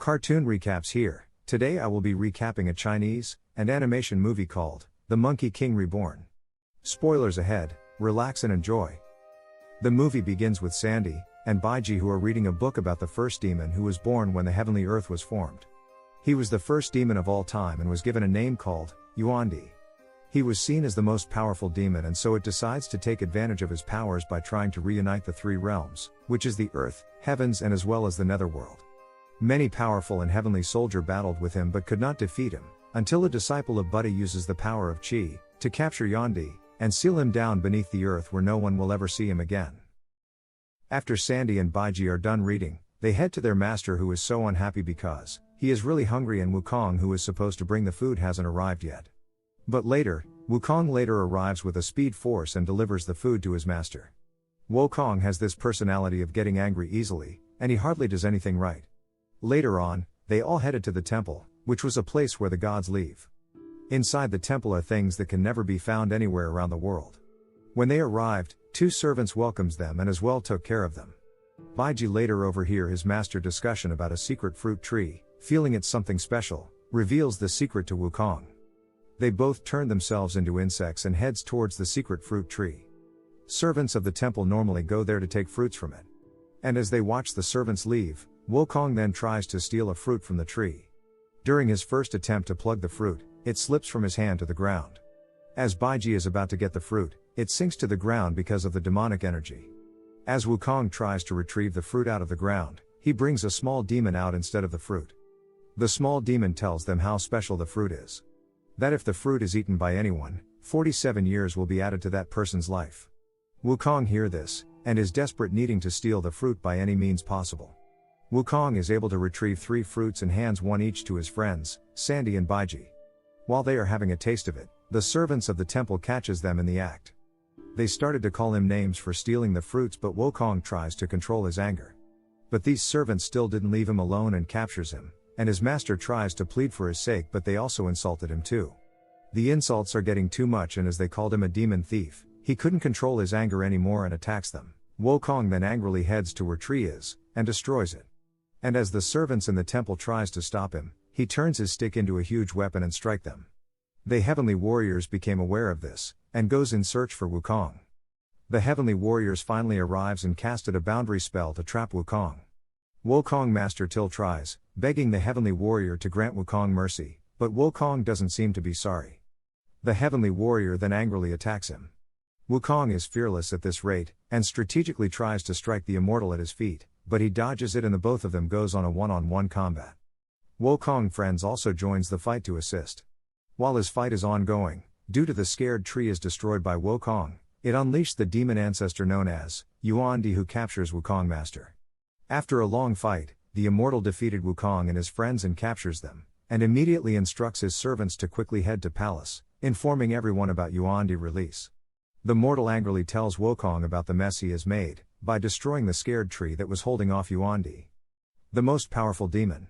Cartoon recaps here. Today I will be recapping a Chinese and animation movie called The Monkey King Reborn. Spoilers ahead, relax and enjoy. The movie begins with Sandy and Baiji, who are reading a book about the first demon who was born when the heavenly earth was formed. He was the first demon of all time and was given a name called Yuandi. He was seen as the most powerful demon, and so it decides to take advantage of his powers by trying to reunite the three realms, which is the earth, heavens, and as well as the netherworld. Many powerful and heavenly soldiers battled with him but could not defeat him, until a disciple of Buddha uses the power of Qi to capture Yuandi and seal him down beneath the earth where no one will ever see him again. After Sandy and Baiji are done reading, they head to their master, who is so unhappy because he is really hungry, and Wukong, who is supposed to bring the food, hasn't arrived yet. But later, Wukong arrives with a speed force and delivers the food to his master. Wukong has this personality of getting angry easily, and he hardly does anything right. Later on, they all headed to the temple, which was a place where the gods live. Inside the temple are things that can never be found anywhere around the world. When they arrived, two servants welcomes them and as well took care of them. Baiji later overhear his master discussion about a secret fruit tree, feeling it's something special, reveals the secret to Wukong. They both turn themselves into insects and heads towards the secret fruit tree. Servants of the temple normally go there to take fruits from it. And as they watch the servants leave, Wukong then tries to steal a fruit from the tree. During his first attempt to plug the fruit, it slips from his hand to the ground. As Baiji is about to get the fruit, it sinks to the ground because of the demonic energy. As Wukong tries to retrieve the fruit out of the ground, he brings a small demon out instead of the fruit. The small demon tells them how special the fruit is. That if the fruit is eaten by anyone, 47 years will be added to that person's life. Wukong hear this, and is desperate, needing to steal the fruit by any means possible. Wukong is able to retrieve 3 fruits and hands one each to his friends, Sandy and Baiji. While they are having a taste of it, the servants of the temple catches them in the act. They started to call him names for stealing the fruits, but Wukong tries to control his anger. But these servants still didn't leave him alone and captures him, and his master tries to plead for his sake, but they also insulted him too. The insults are getting too much, and as they called him a demon thief, he couldn't control his anger anymore and attacks them. Wukong then angrily heads to where tree is, and destroys it. And as the servants in the temple tries to stop him, he turns his stick into a huge weapon and strike them. The heavenly warriors became aware of this, and goes in search for Wukong. The heavenly warriors finally arrives and casted a boundary spell to trap Wukong. Wukong Master Till tries, begging the heavenly warrior to grant Wukong mercy, but Wukong doesn't seem to be sorry. The heavenly warrior then angrily attacks him. Wukong is fearless at this rate, and strategically tries to strike the immortal at his feet, but he dodges it and the both of them goes on a one-on-one combat. Wukong friends also joins the fight to assist. While his fight is ongoing, due to the scared tree is destroyed by Wukong, it unleashed the demon ancestor known as Yuandi, who captures Wukong Master. After a long fight, the immortal defeated Wukong and his friends and captures them, and immediately instructs his servants to quickly head to palace, informing everyone about Yuandi release. The mortal angrily tells Wukong about the mess he has made, by destroying the scared tree that was holding off Yuandi, the most powerful demon.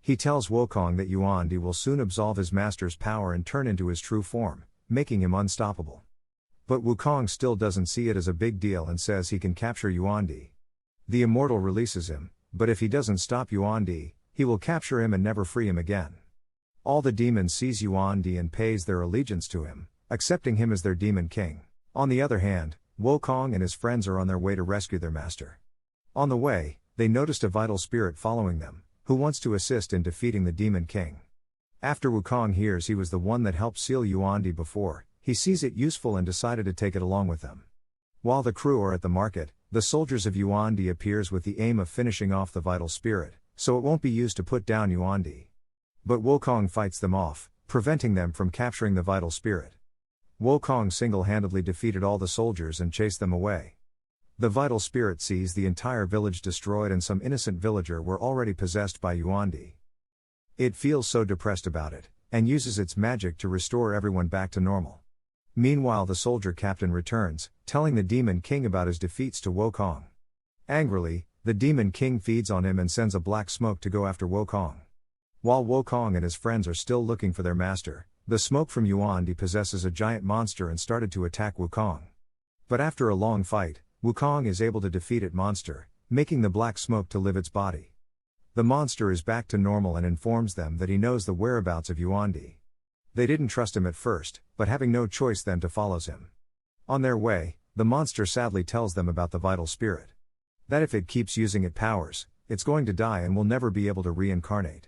He tells Wukong that Yuandi will soon absolve his master's power and turn into his true form, making him unstoppable. But Wukong still doesn't see it as a big deal and says he can capture Yuandi. The immortal releases him, but if he doesn't stop Yuandi, he will capture him and never free him again. All the demons seize Yuandi and pays their allegiance to him, accepting him as their demon king. On the other hand, Wukong and his friends are on their way to rescue their master. On the way, they noticed a vital spirit following them, who wants to assist in defeating the demon king. After Wukong hears he was the one that helped seal Yuandi before, he sees it useful and decided to take it along with them. While the crew are at the market, the soldiers of Yuandi appears with the aim of finishing off the vital spirit, so it won't be used to put down Yuandi. But Wukong fights them off, preventing them from capturing the vital spirit. Wukong single-handedly defeated all the soldiers and chased them away. The vital spirit sees the entire village destroyed and some innocent villager were already possessed by Yuandi. It feels so depressed about it, and uses its magic to restore everyone back to normal. Meanwhile, the soldier captain returns, telling the demon king about his defeats to Wukong. Angrily, the demon king feeds on him and sends a black smoke to go after Wukong. While Wukong and his friends are still looking for their master, the smoke from Yuandi possesses a giant monster and started to attack Wukong. But after a long fight, Wukong is able to defeat it monster, making the black smoke to live its body. The monster is back to normal and informs them that he knows the whereabouts of Yuandi. They didn't trust him at first, but having no choice then to follows him. On their way, the monster sadly tells them about the vital spirit. That if it keeps using its powers, it's going to die and will never be able to reincarnate.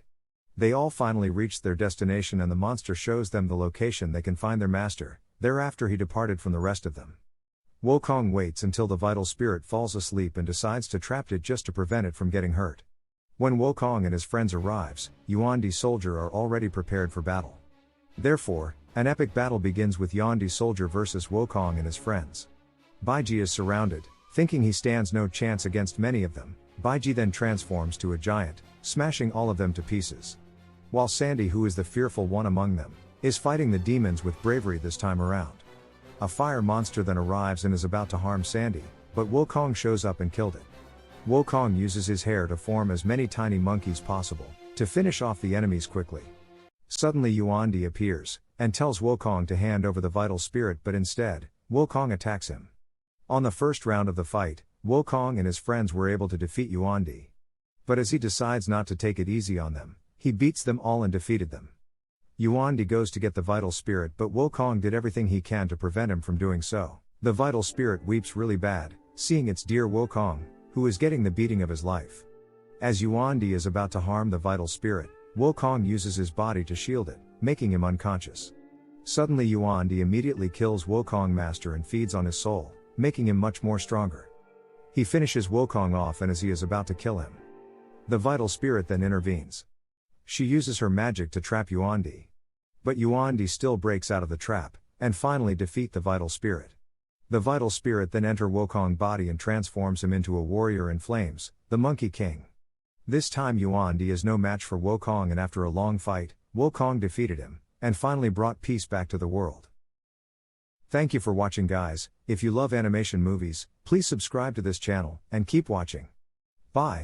They all finally reach their destination and the monster shows them the location they can find their master. Thereafter he departed from the rest of them. Wukong waits until the vital spirit falls asleep and decides to trap it just to prevent it from getting hurt. When Wukong and his friends arrives, Yuandi's soldier are already prepared for battle. Therefore, an epic battle begins with Yuandi's soldier versus Wukong and his friends. Baiji is surrounded, thinking he stands no chance against many of them. Baiji then transforms to a giant, smashing all of them to pieces. While Sandy, who is the fearful one among them, is fighting the demons with bravery this time around. A fire monster then arrives and is about to harm Sandy, but Wukong shows up and killed it. Wukong uses his hair to form as many tiny monkeys possible, to finish off the enemies quickly. Suddenly Yuandi appears, and tells Wukong to hand over the vital spirit, but instead, Wukong attacks him. On the first round of the fight, Wukong and his friends were able to defeat Yuandi. But as he decides not to take it easy on them, he beats them all and defeated them. Yuandi goes to get the vital spirit, but Wukong did everything he can to prevent him from doing so. The vital spirit weeps really bad, seeing its dear Wukong, who is getting the beating of his life. As Yuandi is about to harm the vital spirit, Wukong uses his body to shield it, making him unconscious. Suddenly Yuandi immediately kills Wukong master and feeds on his soul, making him much more stronger. He finishes Wukong off, and as he is about to kill him, the vital spirit then intervenes. She uses her magic to trap Yuandi. But Yuandi still breaks out of the trap, and finally defeat the vital spirit. The vital spirit then enters Wukong's body and transforms him into a warrior in flames, the Monkey King. This time Yuandi is no match for Wukong, and after a long fight, Wukong defeated him, and finally brought peace back to the world. Thank you for watching, guys. If you love animation movies, please subscribe to this channel, and keep watching. Bye.